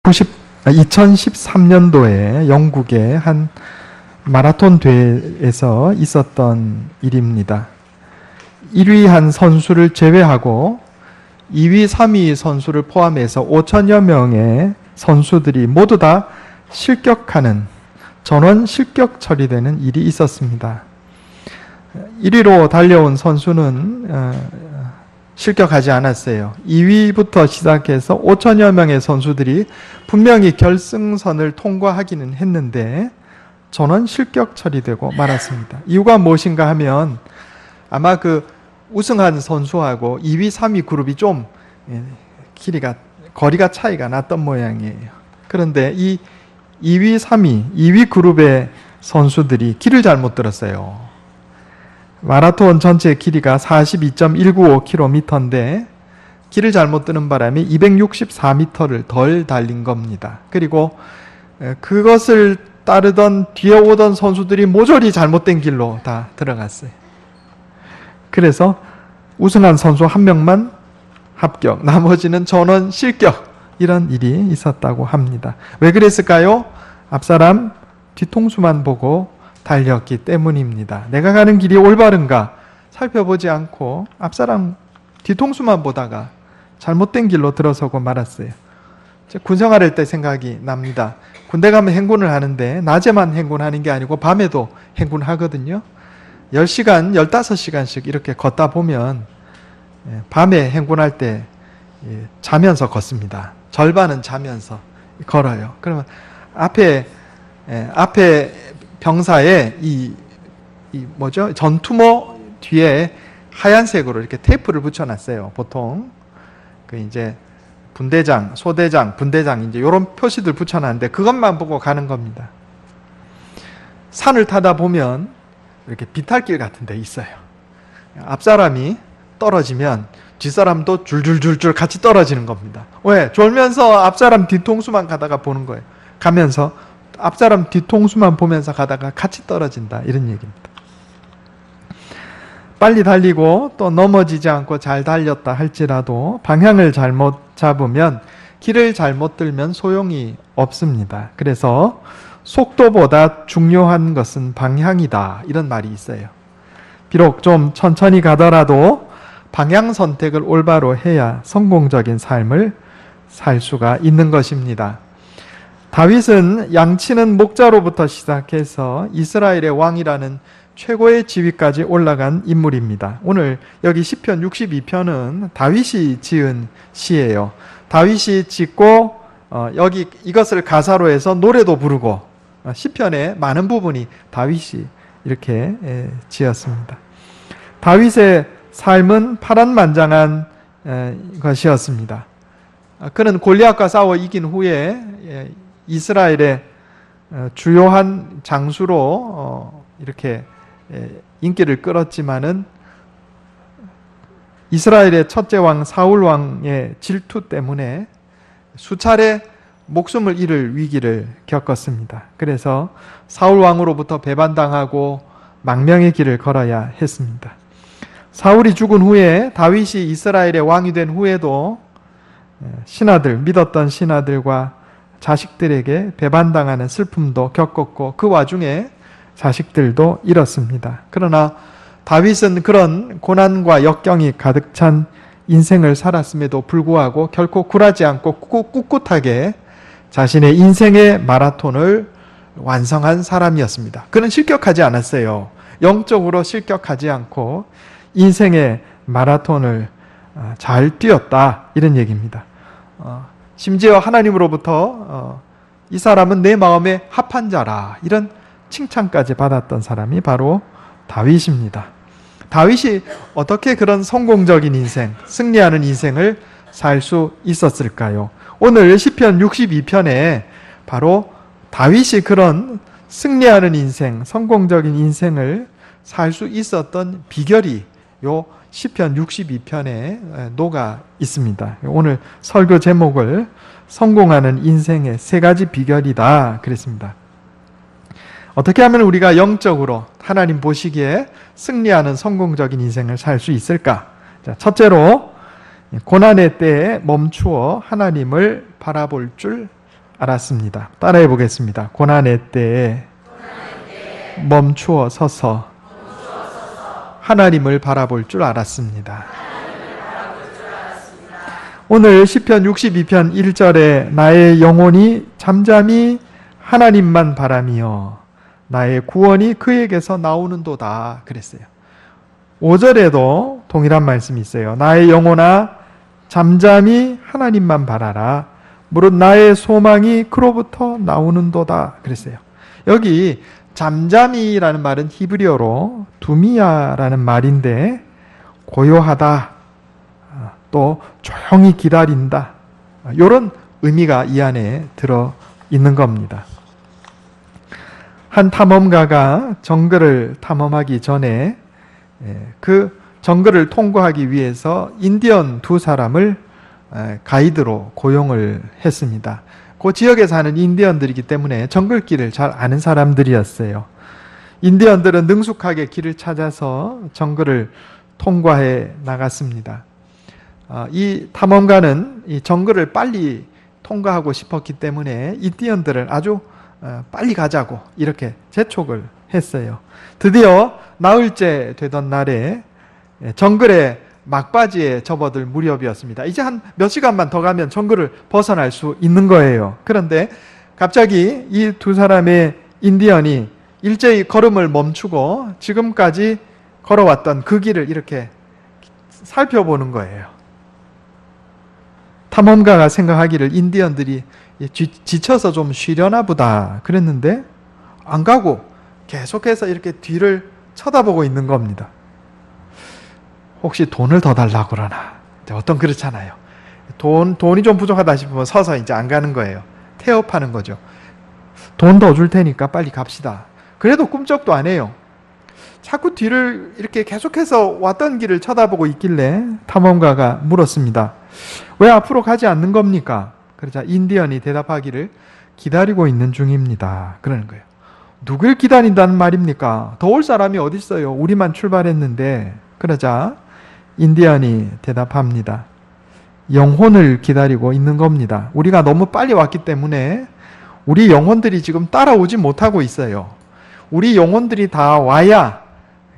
2013년도에 영국의 한 마라톤 대회에서 있었던 일입니다. 1위 한 선수를 제외하고 2위, 3위 선수를 포함해서 5천여 명의 선수들이 모두 다 실격하는, 전원 실격 처리되는 일이 있었습니다. 1위로 달려온 선수는 실격하지 않았어요. 2위부터 시작해서 5천여 명의 선수들이 분명히 결승선을 통과하기는 했는데 전원 실격 처리되고 말았습니다. 이유가 무엇인가 하면 아마 그 우승한 선수하고 2위, 3위 그룹이 좀 거리가 차이가 났던 모양이에요. 그런데 이 2위, 3위, 2위 그룹의 선수들이 길을 잘못 들었어요. 마라톤 전체 길이가 42.195km인데 길을 잘못 드는 바람에 264m를 덜 달린 겁니다. 그리고 그것을 따르던 뒤에 오던 선수들이 모조리 잘못된 길로 다 들어갔어요. 그래서 우승한 선수 한 명만 합격, 나머지는 전원 실격, 이런 일이 있었다고 합니다. 왜 그랬을까요? 앞사람 뒤통수만 보고 달렸기 때문입니다. 내가 가는 길이 올바른가 살펴보지 않고 앞사람 뒤통수만 보다가 잘못된 길로 들어서고 말았어요. 군생활할 때 생각이 납니다. 군대 가면 행군을 하는데 낮에만 행군하는 게 아니고 밤에도 행군하거든요. 10시간, 15시간씩 이렇게 걷다 보면 밤에 행군할 때 자면서 걷습니다. 절반은 자면서 걸어요. 그러면 앞에 병사의 전투모 뒤에 하얀색으로 이렇게 테이프를 붙여놨어요. 보통 이제 분대장, 소대장, 분대장 이제 이런 표시들 붙여놨는데 그것만 보고 가는 겁니다. 산을 타다 보면 이렇게 비탈길 같은 데 있어요. 앞사람이 떨어지면 뒷사람도 줄줄줄줄 같이 떨어지는 겁니다. 왜? 졸면서 앞사람 뒤통수만 가다가 보는 거예요. 가면서 앞사람 뒤통수만 보면서 가다가 같이 떨어진다, 이런 얘기입니다. 빨리 달리고 또 넘어지지 않고 잘 달렸다 할지라도 방향을 잘못 잡으면, 길을 잘못 들면 소용이 없습니다. 그래서 속도보다 중요한 것은 방향이다, 이런 말이 있어요. 비록 좀 천천히 가더라도 방향 선택을 올바로 해야 성공적인 삶을 살 수가 있는 것입니다. 다윗은 양치는 목자로부터 시작해서 이스라엘의 왕이라는 최고의 지위까지 올라간 인물입니다. 오늘 여기 시편 62편은 다윗이 지은 시예요. 다윗이 짓고 여기 이것을 가사로 해서 노래도 부르고 시편의 많은 부분이 다윗이 이렇게 지었습니다. 다윗의 삶은 파란만장한 것이었습니다. 그는 골리앗과 싸워 이긴 후에 이스라엘의 주요한 장수로 이렇게 인기를 끌었지만은 이스라엘의 첫째 왕 사울 왕의 질투 때문에 수차례 목숨을 잃을 위기를 겪었습니다. 그래서 사울 왕으로부터 배반당하고 망명의 길을 걸어야 했습니다. 사울이 죽은 후에 다윗이 이스라엘의 왕이 된 후에도 신하들, 믿었던 신하들과 자식들에게 배반당하는 슬픔도 겪었고 그 와중에 자식들도 잃었습니다. 그러나 다윗은 그런 고난과 역경이 가득 찬 인생을 살았음에도 불구하고 결코 굴하지 않고 꿋꿋하게 자신의 인생의 마라톤을 완성한 사람이었습니다. 그는 실격하지 않았어요. 영적으로 실격하지 않고 인생의 마라톤을 잘 뛰었다, 이런 얘기입니다. 심지어 하나님으로부터 이 사람은 내 마음에 합한 자라, 이런 칭찬까지 받았던 사람이 바로 다윗입니다. 다윗이 어떻게 그런 성공적인 인생, 승리하는 인생을 살 수 있었을까요? 오늘 시편 62편에 바로 다윗이 그런 승리하는 인생, 성공적인 인생을 살 수 있었던 비결이 요 시편 62편에 녹아 있습니다. 오늘 설교 제목을 성공하는 인생의 3가지 비결이다 그랬습니다. 어떻게 하면 우리가 영적으로 하나님 보시기에 승리하는 성공적인 인생을 살 수 있을까? 첫째로 고난의 때에 멈추어 하나님을 바라볼 줄 알았습니다. 따라해 보겠습니다. 고난의 때에 멈추어 서서 하나님을 바라볼 줄 알았습니다. 오늘 시편 62편 1절에 나의 영혼이 잠잠히 하나님만 바라며 나의 구원이 그에게서 나오는도다 그랬어요. 5절에도 동일한 말씀이 있어요. 나의 영혼아 잠잠히 하나님만 바라라. 무릇 나의 소망이 그로부터 나오는도다 그랬어요. 여기 잠잠히라는 말은 히브리어로 두미야라는 말인데 고요하다, 또 조용히 기다린다, 이런 의미가 이 안에 들어 있는 겁니다. 한 탐험가가 정글을 탐험하기 전에 그 정글을 통과하기 위해서 인디언 2사람을 가이드로 고용을 했습니다. 그 지역에 사는 인디언들이기 때문에 정글길을 잘 아는 사람들이었어요. 인디언들은 능숙하게 길을 찾아서 정글을 통과해 나갔습니다. 이 탐험가는 이 정글을 빨리 통과하고 싶었기 때문에 인디언들을 아주 빨리 가자고 이렇게 재촉을 했어요. 드디어 나흘째 되던 날에 정글의 막바지에 접어들 무렵이었습니다. 이제 한 몇 시간만 더 가면 정글을 벗어날 수 있는 거예요. 그런데 갑자기 이 2사람의 인디언이 일제히 걸음을 멈추고 지금까지 걸어왔던 그 길을 이렇게 살펴보는 거예요. 탐험가가 생각하기를 인디언들이 지쳐서 좀 쉬려나 보다 그랬는데 안 가고 계속해서 이렇게 뒤를 쳐다보고 있는 겁니다. 혹시 돈을 더 달라고 그러나? 어떤 그렇잖아요. 돈이 좀 부족하다 싶으면 서서 이제 안 가는 거예요. 태업하는 거죠. 돈 더 줄 테니까 빨리 갑시다. 그래도 꿈쩍도 안 해요. 자꾸 뒤를 이렇게 계속해서 왔던 길을 쳐다보고 있길래 탐험가가 물었습니다. 왜 앞으로 가지 않는 겁니까? 그러자 인디언이 대답하기를 기다리고 있는 중입니다. 그러는 거예요. 누굴 기다린다는 말입니까? 더 올 사람이 어디 있어요? 우리만 출발했는데. 그러자 인디언이 대답합니다. 영혼을 기다리고 있는 겁니다. 우리가 너무 빨리 왔기 때문에 우리 영혼들이 지금 따라오지 못하고 있어요. 우리 영혼들이 다 와야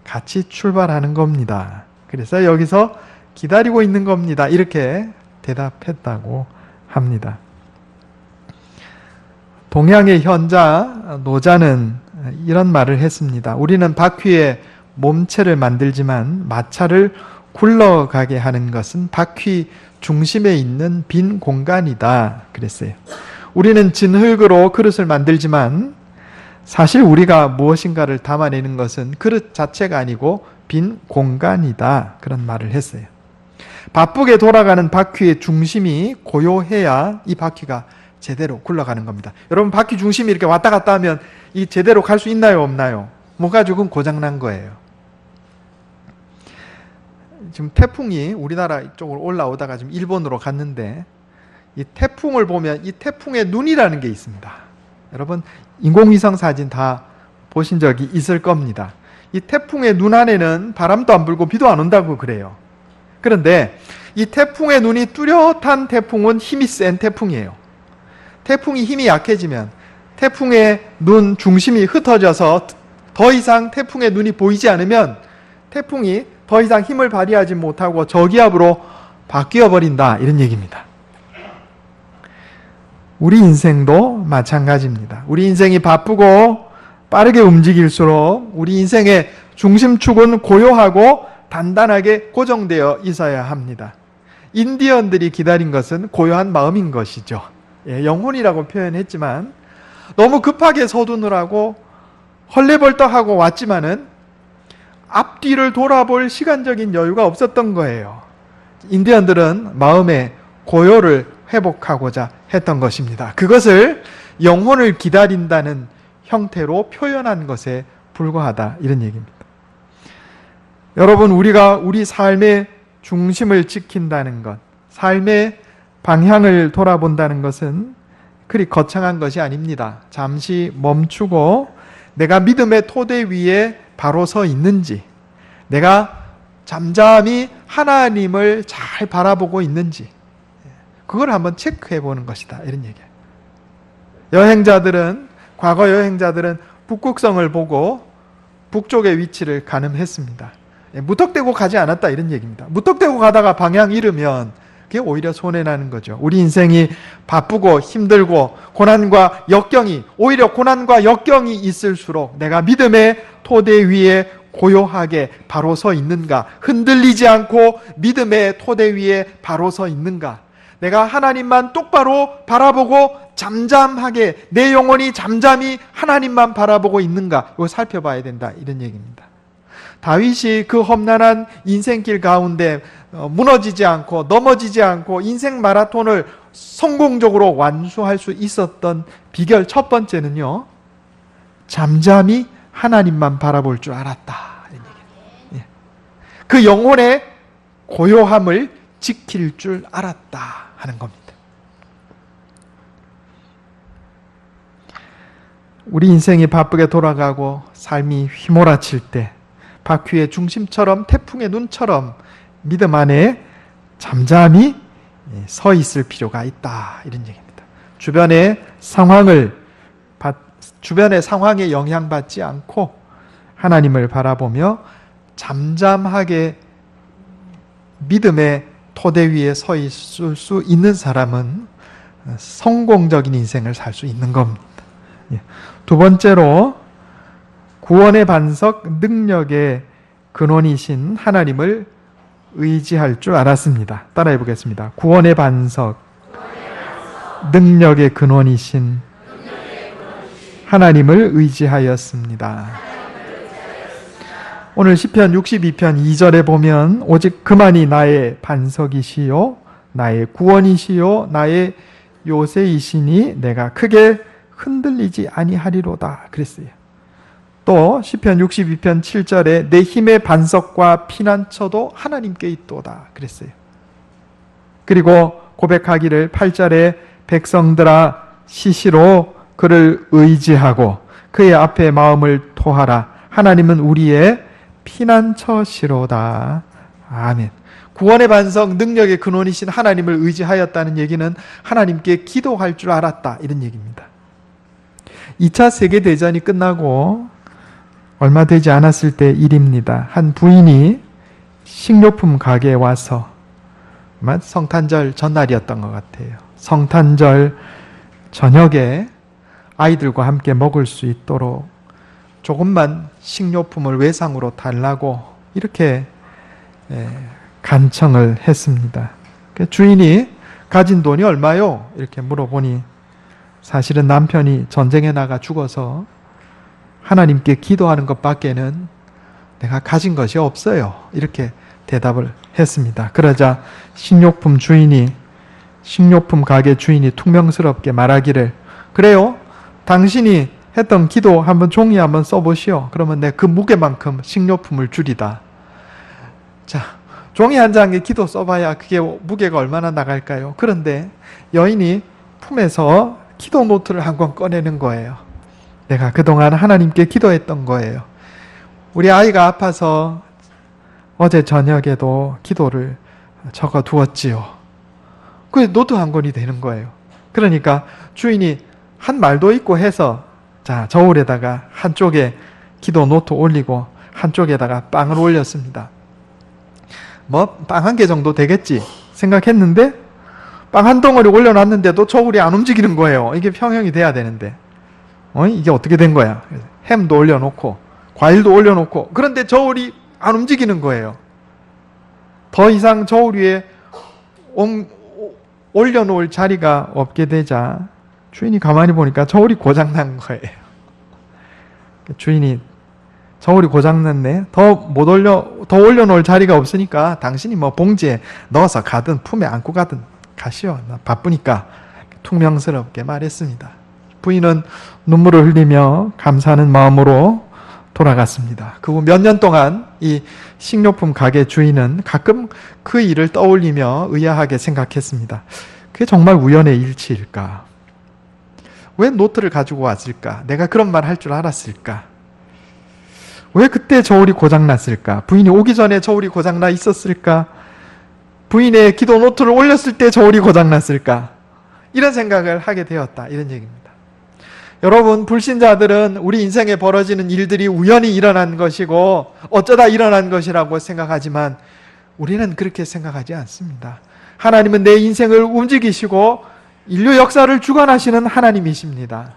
같이 출발하는 겁니다. 그래서 여기서 기다리고 있는 겁니다. 이렇게 대답했다고 합니다. 동양의 현자 노자는 이런 말을 했습니다. 우리는 바퀴에 몸체를 만들지만 마차를 굴러가게 하는 것은 바퀴 중심에 있는 빈 공간이다 그랬어요. 우리는 진흙으로 그릇을 만들지만 사실 우리가 무엇인가를 담아내는 것은 그릇 자체가 아니고 빈 공간이다 그런 말을 했어요. 바쁘게 돌아가는 바퀴의 중심이 고요해야 이 바퀴가 제대로 굴러가는 겁니다. 여러분 바퀴 중심이 이렇게 왔다 갔다 하면 이 제대로 갈 수 있나요 없나요? 뭐가 조금 고장난 거예요. 지금 태풍이 우리나라 이쪽으로 올라오다가 지금 일본으로 갔는데 이 태풍을 보면 이 태풍의 눈이라는 게 있습니다. 여러분 인공위성 사진 다 보신 적이 있을 겁니다. 이 태풍의 눈 안에는 바람도 안 불고 비도 안 온다고 그래요. 그런데 이 태풍의 눈이 뚜렷한 태풍은 힘이 센 태풍이에요. 태풍이 힘이 약해지면 태풍의 눈 중심이 흩어져서 더 이상 태풍의 눈이 보이지 않으면 태풍이 더 이상 힘을 발휘하지 못하고 저기압으로 바뀌어 버린다 이런 얘기입니다. 우리 인생도 마찬가지입니다. 우리 인생이 바쁘고 빠르게 움직일수록 우리 인생의 중심축은 고요하고 단단하게 고정되어 있어야 합니다. 인디언들이 기다린 것은 고요한 마음인 것이죠. 영혼이라고 표현했지만 너무 급하게 서두느라고 헐레벌떡하고 왔지만은 앞뒤를 돌아볼 시간적인 여유가 없었던 거예요. 인디언들은 마음의 고요를 회복하고자 했던 것입니다. 그것을 영혼을 기다린다는 형태로 표현한 것에 불과하다 이런 얘기입니다. 여러분 우리가 우리 삶의 중심을 지킨다는 것, 삶의 방향을 돌아본다는 것은 그리 거창한 것이 아닙니다. 잠시 멈추고 내가 믿음의 토대 위에 바로 서 있는지, 내가 잠잠히 하나님을 잘 바라보고 있는지 그걸 한번 체크해 보는 것이다 이런 얘기예요. 과거 여행자들은 북극성을 보고 북쪽의 위치를 가늠했습니다. 무턱대고 가지 않았다 이런 얘기입니다. 무턱대고 가다가 방향 잃으면 그게 오히려 손해나는 거죠. 우리 인생이 바쁘고 힘들고 오히려 고난과 역경이 있을수록 내가 믿음의 토대 위에 고요하게 바로 서 있는가, 흔들리지 않고 믿음의 토대 위에 바로 서 있는가, 내가 하나님만 똑바로 바라보고 잠잠하게 내 영혼이 잠잠히 하나님만 바라보고 있는가, 이거 살펴봐야 된다 이런 얘기입니다. 다윗이 그 험난한 인생길 가운데 무너지지 않고 넘어지지 않고 인생 마라톤을 성공적으로 완수할 수 있었던 비결 첫 번째는요, 잠잠히 하나님만 바라볼 줄 알았다. 그 영혼의 고요함을 지킬 줄 알았다 하는 겁니다. 우리 인생이 바쁘게 돌아가고 삶이 휘몰아칠 때 바퀴의 중심처럼 태풍의 눈처럼 믿음 안에 잠잠히 서 있을 필요가 있다 이런 얘기입니다. 주변의 상황에 영향받지 않고 하나님을 바라보며 잠잠하게 믿음의 토대 위에 서 있을 수 있는 사람은 성공적인 인생을 살 수 있는 겁니다. 두 번째로 구원의 반석 능력의 근원이신 하나님을 의지할 줄 알았습니다. 따라해 보겠습니다. 구원의 반석 능력의 근원이신 하나님을 의지하였습니다. 오늘 시편 62편 2절에 보면 오직 그만이 나의 반석이시요 나의 구원이시요 나의 요새이시니 내가 크게 흔들리지 아니하리로다 그랬어요. 또 시편 62편 7절에 내 힘의 반석과 피난처도 하나님께 있도다 그랬어요. 그리고 고백하기를 8절에 백성들아 시시로 그를 의지하고 그의 앞에 마음을 토하라. 하나님은 우리의 피난처시로다. 아멘. 구원의 반석 능력의 근원이신 하나님을 의지하였다는 얘기는 하나님께 기도할 줄 알았다 이런 얘기입니다. 2차 세계대전이 끝나고 얼마 되지 않았을 때 일입니다. 한 부인이 식료품 가게에 와서 성탄절 전날이었던 것 같아요. 성탄절 저녁에 아이들과 함께 먹을 수 있도록 조금만 식료품을 외상으로 달라고 이렇게 간청을 했습니다. 주인이 가진 돈이 얼마요? 이렇게 물어보니 사실은 남편이 전쟁에 나가 죽어서 하나님께 기도하는 것밖에는 내가 가진 것이 없어요. 이렇게 대답을 했습니다. 그러자 식료품 가게 주인이 퉁명스럽게 말하기를 그래요? 당신이 했던 기도 한번 종이에 한번 써보시오. 그러면 내 그 무게만큼 식료품을 주리다. 자, 종이 한 장에 기도 써봐야 그게 무게가 얼마나 나갈까요? 그런데 여인이 품에서 기도 노트를 한 권 꺼내는 거예요. 내가 그동안 하나님께 기도했던 거예요. 우리 아이가 아파서 어제 저녁에도 기도를 적어 두었지요. 그게 노트 한 권이 되는 거예요. 그러니까 주인이 한 말도 있고 해서 자, 저울에다가 한쪽에 기도 노트 올리고 한쪽에다가 빵을 올렸습니다. 빵 한 개 정도 되겠지 생각했는데 빵 한 덩어리 올려놨는데도 저울이 안 움직이는 거예요. 이게 평형이 돼야 되는데 이게 어떻게 된 거야? 햄도 올려놓고 과일도 올려놓고 그런데 저울이 안 움직이는 거예요. 더 이상 저울 위에 올려놓을 자리가 없게 되자 주인이 가만히 보니까 저울이 고장난 거예요. 주인이 저울이 고장났네. 더 올려놓을 자리가 없으니까 당신이 봉지에 넣어서 가든 품에 안고 가든 가시오. 나 바쁘니까 퉁명스럽게 말했습니다. 부인은 눈물을 흘리며 감사하는 마음으로 돌아갔습니다. 그 후 몇 년 동안 이 식료품 가게 주인은 가끔 그 일을 떠올리며 의아하게 생각했습니다. 그게 정말 우연의 일치일까? 왜 노트를 가지고 왔을까? 내가 그런 말 할 줄 알았을까? 왜 그때 저울이 고장났을까? 부인이 오기 전에 저울이 고장나 있었을까? 부인의 기도 노트를 올렸을 때 저울이 고장났을까? 이런 생각을 하게 되었다. 이런 얘기입니다. 여러분, 불신자들은 우리 인생에 벌어지는 일들이 우연히 일어난 것이고 어쩌다 일어난 것이라고 생각하지만 우리는 그렇게 생각하지 않습니다. 하나님은 내 인생을 움직이시고 인류 역사를 주관하시는 하나님이십니다.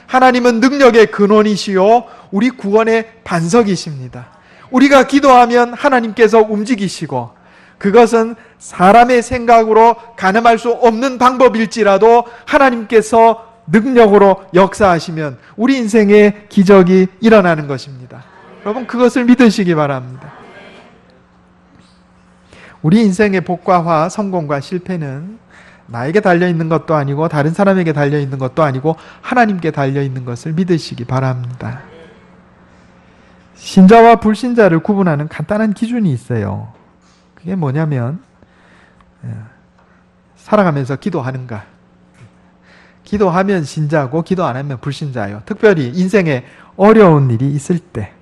하나님은 능력의 근원이시요 우리 구원의 반석이십니다. 우리가 기도하면 하나님께서 움직이시고 그것은 사람의 생각으로 가늠할 수 없는 방법일지라도 하나님께서 능력으로 역사하시면 우리 인생에 기적이 일어나는 것입니다. 여러분, 그것을 믿으시기 바랍니다. 우리 인생의 복과 성공과 실패는 나에게 달려있는 것도 아니고 다른 사람에게 달려있는 것도 아니고 하나님께 달려있는 것을 믿으시기 바랍니다. 신자와 불신자를 구분하는 간단한 기준이 있어요. 그게 뭐냐면 살아가면서 기도하는가. 기도하면 신자고 기도 안 하면 불신자예요. 특별히 인생에 어려운 일이 있을 때,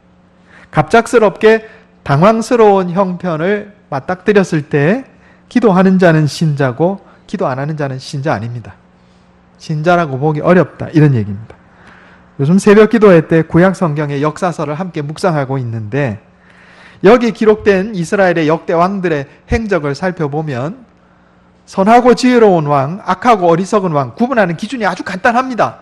갑작스럽게 당황스러운 형편을 맞닥뜨렸을 때 기도하는 자는 신자고 기도 안 하는 자는 신자 아닙니다. 신자라고 보기 어렵다, 이런 얘기입니다. 요즘 새벽 기도회 때 구약 성경의 역사서를 함께 묵상하고 있는데 여기 기록된 이스라엘의 역대 왕들의 행적을 살펴보면 선하고 지혜로운 왕, 악하고 어리석은 왕 구분하는 기준이 아주 간단합니다.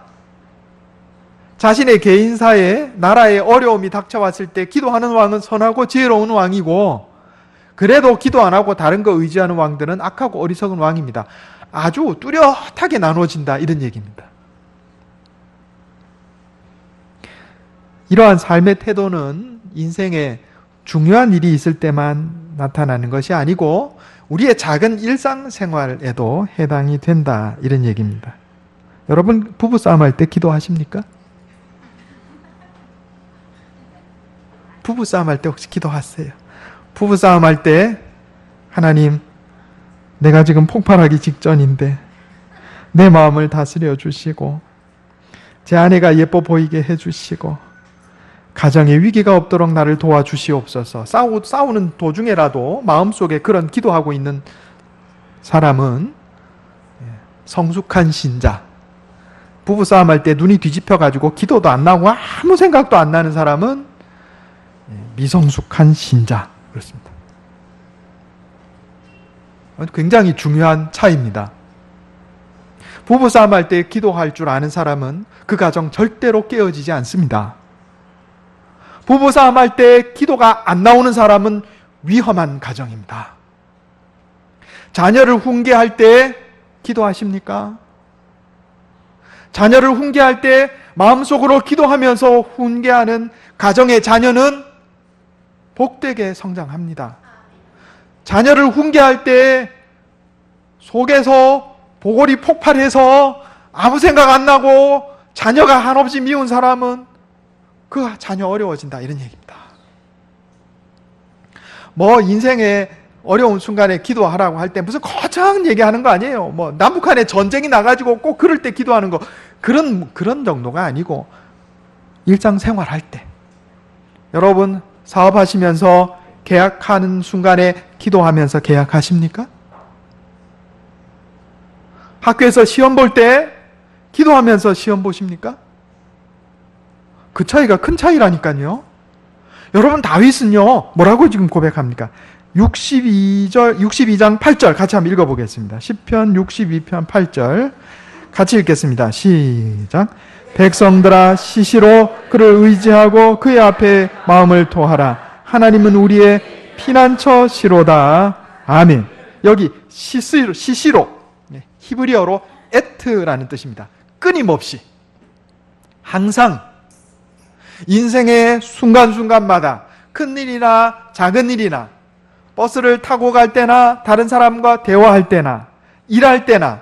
자신의 개인사에 나라에 어려움이 닥쳐왔을 때 기도하는 왕은 선하고 지혜로운 왕이고 그래도 기도 안 하고 다른 거 의지하는 왕들은 악하고 어리석은 왕입니다. 아주 뚜렷하게 나눠진다, 이런 얘기입니다. 이러한 삶의 태도는 인생에 중요한 일이 있을 때만 나타나는 것이 아니고 우리의 작은 일상생활에도 해당이 된다, 이런 얘기입니다. 여러분, 부부싸움 할 때 기도하십니까? 부부싸움 할 때 혹시 기도하세요? 부부싸움 할 때 하나님, 내가 지금 폭발하기 직전인데 내 마음을 다스려 주시고 제 아내가 예뻐 보이게 해주시고 가정에 위기가 없도록 나를 도와주시옵소서. 싸우는 도중에라도 마음속에 그런 기도하고 있는 사람은 성숙한 신자, 부부싸움 할 때 눈이 뒤집혀가지고 기도도 안 나고 아무 생각도 안 나는 사람은 미성숙한 신자, 그렇습니다. 굉장히 중요한 차이입니다. 부부싸움 할 때 기도할 줄 아는 사람은 그 가정 절대로 깨어지지 않습니다. 부부싸움 할 때 기도가 안 나오는 사람은 위험한 가정입니다. 자녀를 훈계할 때 기도하십니까? 자녀를 훈계할 때 마음속으로 기도하면서 훈계하는 가정의 자녀는 복되게 성장합니다. 자녀를 훈계할 때 속에서 보골이 폭발해서 아무 생각 안 나고 자녀가 한없이 미운 사람은 그 자녀 어려워진다, 이런 얘기입니다. 뭐 인생의 어려운 순간에 기도하라고 할 때 무슨 거창 얘기하는 거 아니에요. 뭐 남북한에 전쟁이 나가지고 꼭 그럴 때 기도하는 거, 그런 정도가 아니고 일상생활 할 때, 여러분 사업하시면서 계약하는 순간에 기도하면서 계약하십니까? 학교에서 시험 볼 때 기도하면서 시험 보십니까? 그 차이가 큰 차이라니까요. 여러분, 다윗은요 뭐라고 지금 고백합니까? 62장 8절 같이 한번 읽어보겠습니다. 시편 62편 8절 같이 읽겠습니다. 시작. 백성들아, 시시로 그를 의지하고 그의 앞에 마음을 토하라. 하나님은 우리의 피난처시로다. 아멘. 여기 시시로 히브리어로 에트라는 뜻입니다. 끊임없이, 항상, 인생의 순간순간마다 큰 일이나 작은 일이나 버스를 타고 갈 때나 다른 사람과 대화할 때나 일할 때나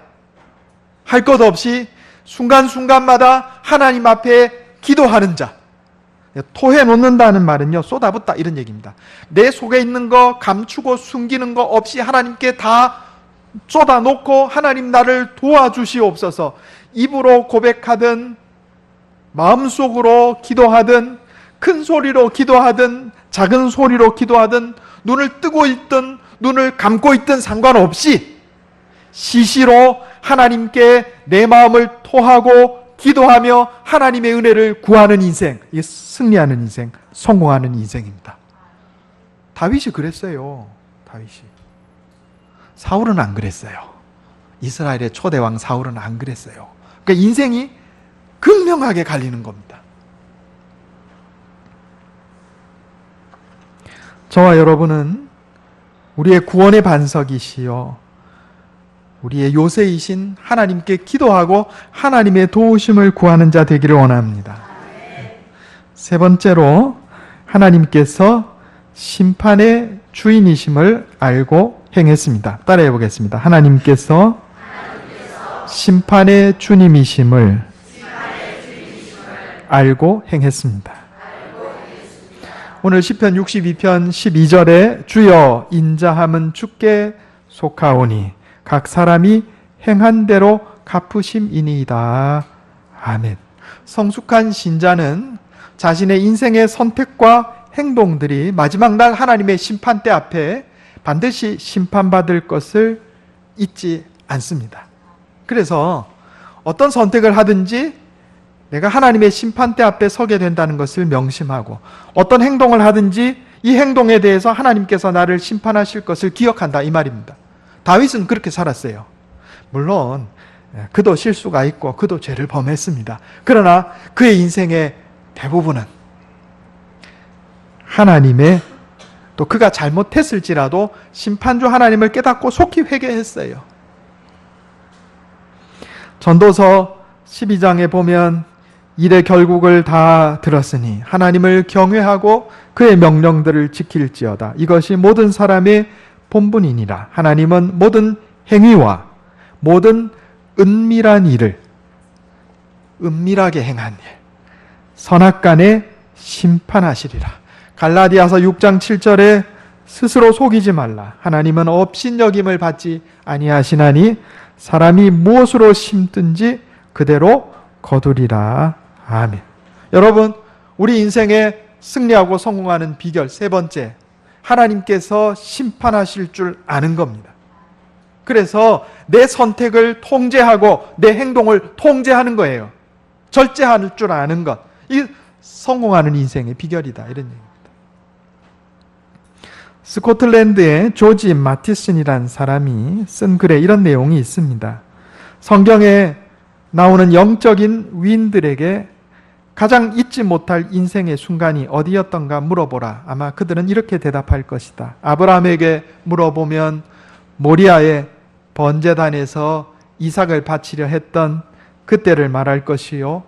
할 것 없이 순간순간마다 하나님 앞에 기도하는 자, 토해 놓는다는 말은요 쏟아붓다, 이런 얘기입니다. 내 속에 있는 거 감추고 숨기는 거 없이 하나님께 다 쏟아놓고 하나님 나를 도와주시옵소서, 입으로 고백하든 마음속으로 기도하든 큰 소리로 기도하든 작은 소리로 기도하든 눈을 뜨고 있든 눈을 감고 있든 상관없이 시시로 하나님께 내 마음을 토하고 기도하며 하나님의 은혜를 구하는 인생, 이게 승리하는 인생, 성공하는 인생입니다. 다윗이 그랬어요. 다윗이. 사울은 안 그랬어요. 이스라엘의 초대왕 사울은 안 그랬어요. 그러니까 인생이 극명하게 갈리는 겁니다. 저와 여러분은 우리의 구원의 반석이시여 우리의 요새이신 하나님께 기도하고 하나님의 도우심을 구하는 자 되기를 원합니다. 세 번째로 하나님께서 심판의 주인이심을 알고 행했습니다. 따라해 보겠습니다. 하나님께서 심판의 주님이심을 알고 행했습니다. 오늘 시편 62편 12절에 주여 인자함은 주께 속하오니 각 사람이 행한 대로 갚으심이니이다. 아멘. 성숙한 신자는 자신의 인생의 선택과 행동들이 마지막 날 하나님의 심판대 앞에 반드시 심판받을 것을 잊지 않습니다. 그래서 어떤 선택을 하든지 내가 하나님의 심판대 앞에 서게 된다는 것을 명심하고 어떤 행동을 하든지 이 행동에 대해서 하나님께서 나를 심판하실 것을 기억한다 이 말입니다. 다윗은 그렇게 살았어요. 물론 그도 실수가 있고 그도 죄를 범했습니다. 그러나 그의 인생의 대부분은 하나님의 또 그가 잘못했을지라도 심판주 하나님을 깨닫고 속히 회개했어요. 전도서 12장에 보면 일의 결국을 다 들었으니 하나님을 경외하고 그의 명령들을 지킬지어다. 이것이 모든 사람의 본분이니라. 하나님은 모든 행위와 모든 은밀한 일을 은밀하게 행한 일, 선악간에 심판하시리라. 갈라디아서 6장 7절에 스스로 속이지 말라. 하나님은 업신여김을 받지 아니하시나니 사람이 무엇으로 심든지 그대로 거두리라. 아멘. 여러분, 우리 인생에 승리하고 성공하는 비결 세 번째, 하나님께서 심판하실 줄 아는 겁니다. 그래서 내 선택을 통제하고 내 행동을 통제하는 거예요. 절제할 줄 아는 것. 이 성공하는 인생의 비결이다. 이런 얘기입니다. 스코틀랜드의 조지 마티슨이라는 사람이 쓴 글에 이런 내용이 있습니다. 성경에 나오는 영적인 위인들에게 가장 잊지 못할 인생의 순간이 어디였던가 물어보라. 아마 그들은 이렇게 대답할 것이다. 아브라함에게 물어보면 모리아의 번제단에서 이삭을 바치려 했던 그때를 말할 것이요.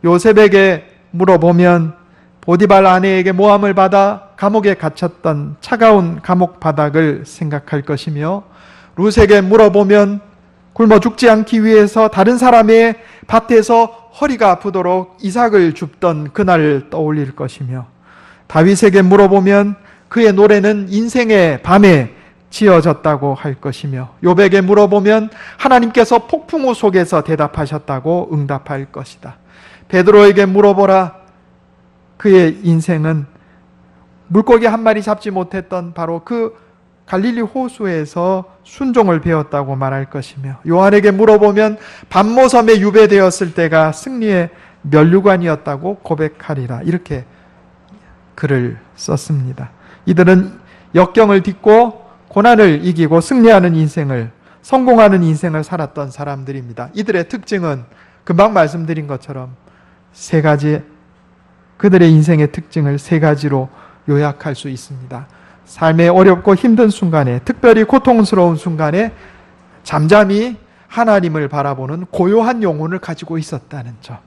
요셉에게 물어보면 보디발 아내에게 모함을 받아 감옥에 갇혔던 차가운 감옥 바닥을 생각할 것이며, 룻에게 물어보면 굶어 죽지 않기 위해서 다른 사람의 밭에서 허리가 아프도록 이삭을 줍던 그날을 떠올릴 것이며, 다윗에게 물어보면 그의 노래는 인생의 밤에 지어졌다고 할 것이며, 욥에게 물어보면 하나님께서 폭풍우 속에서 대답하셨다고 응답할 것이다. 베드로에게 물어보라. 그의 인생은 물고기 한 마리 잡지 못했던 바로 그 갈릴리 호수에서 순종을 배웠다고 말할 것이며, 요한에게 물어보면 반모섬에 유배되었을 때가 승리의 면류관이었다고 고백하리라. 이렇게 글을 썼습니다. 이들은 역경을 딛고 고난을 이기고 승리하는 인생을, 성공하는 인생을 살았던 사람들입니다. 이들의 특징은 금방 말씀드린 것처럼 세 가지, 그들의 인생의 특징을 세 가지로 요약할 수 있습니다. 삶의 어렵고 힘든 순간에, 특별히 고통스러운 순간에 잠잠히 하나님을 바라보는 고요한 영혼을 가지고 있었다는 점.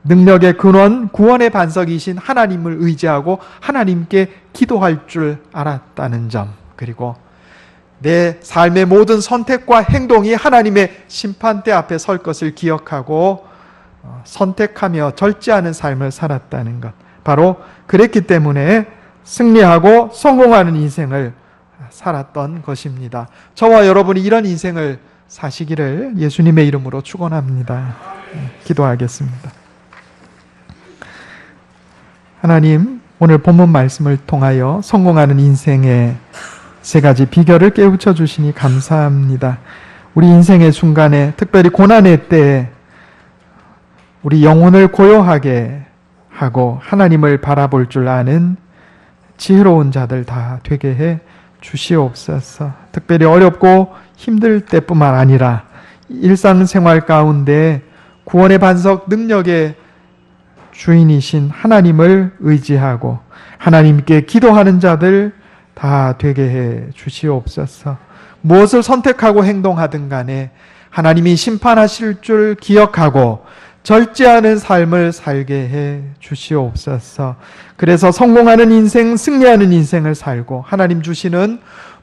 능력의 근원, 구원의 반석이신 하나님을 의지하고 하나님께 기도할 줄 알았다는 점. 그리고 내 삶의 모든 선택과 행동이 하나님의 심판대 앞에 설 것을 기억하고 선택하며 절제하는 삶을 살았다는 것. 바로 그랬기 때문에 승리하고 성공하는 인생을 살았던 것입니다. 저와 여러분이 이런 인생을 사시기를 예수님의 이름으로 축원합니다. 기도하겠습니다. 하나님, 오늘 본문 말씀을 통하여 성공하는 인생의 세 가지 비결을 깨우쳐 주시니 감사합니다. 우리 인생의 순간에, 특별히 고난의 때에 우리 영혼을 고요하게 하고 하나님을 바라볼 줄 아는 지혜로운 자들 다 되게 해 주시옵소서. 특별히 어렵고 힘들 때뿐만 아니라 일상생활 가운데 구원의 반석 능력의 주인이신 하나님을 의지하고 하나님께 기도하는 자들 다 되게 해 주시옵소서. 무엇을 선택하고 행동하든 간에 하나님이 심판하실 줄 기억하고 절제하는 삶을 살게 해 주시옵소서. 그래서 성공하는 인생, 승리하는 인생을 살고 하나님 주시는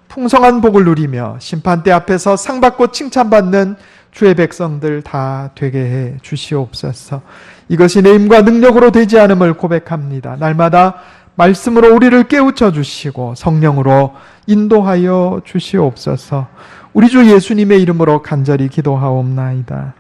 풍성한 복을 누리며 심판대 앞에서 상받고 칭찬받는 주의 백성들 다 되게 해 주시옵소서. 이것이 내 힘과 능력으로 되지 않음을 고백합니다. 날마다 말씀으로 우리를 깨우쳐 주시고 성령으로 인도하여 주시옵소서. 우리 주 예수님의 이름으로 간절히 기도하옵나이다.